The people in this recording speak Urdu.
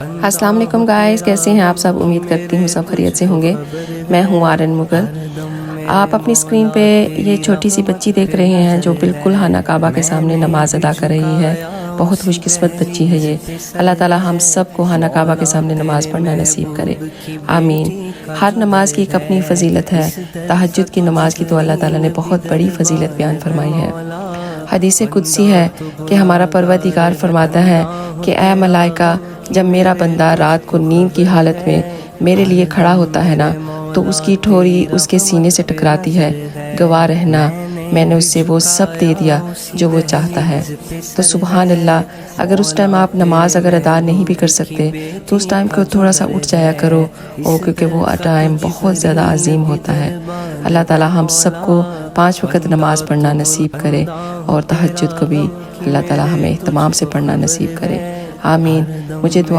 السلام علیکم گائز، کیسے ہیں آپ سب؟ امید کرتی ہوں سب خیریت سے ہوں گے۔ میں ہوں آرن مغل۔ آپ اپنی اسکرین پہ یہ چھوٹی سی بچی دیکھ رہے ہیں جو بالکل خانہ کعبہ کے سامنے نماز ادا کر رہی ہے۔ بہت خوش قسمت بچی ہے یہ۔ اللہ تعالیٰ ہم سب کو خانہ کعبہ کے سامنے نماز پڑھنا نصیب کرے، آمین۔ ہر نماز کی ایک اپنی فضیلت ہے۔ تہجد کی نماز کی تو اللہ تعالیٰ نے بہت بڑی فضیلت بیان فرمائی ہے۔ حدیث قدسی ہے کہ ہمارا پروردگار فرماتا ہے کہ اے ملائکہ، جب میرا بندہ رات کو نیند کی حالت میں میرے لیے کھڑا ہوتا ہے نا، تو اس کی ٹھوری اس کے سینے سے ٹکراتی ہے، گواہ رہنا میں نے اس سے وہ سب دے دیا جو وہ چاہتا ہے۔ تو سبحان اللہ، اگر اس ٹائم آپ نماز ادا نہیں بھی کر سکتے تو اس ٹائم کو تھوڑا سا اٹھ جایا کرو، اور کیونکہ وہ ٹائم بہت زیادہ عظیم ہوتا ہے۔ اللہ تعالیٰ ہم سب کو 5 وقت نماز پڑھنا نصیب کرے، اور تہجد کو بھی اللہ تعالیٰ ہمیں اہتمام سے پڑھنا نصیب کرے، آمین۔ مجھے دعا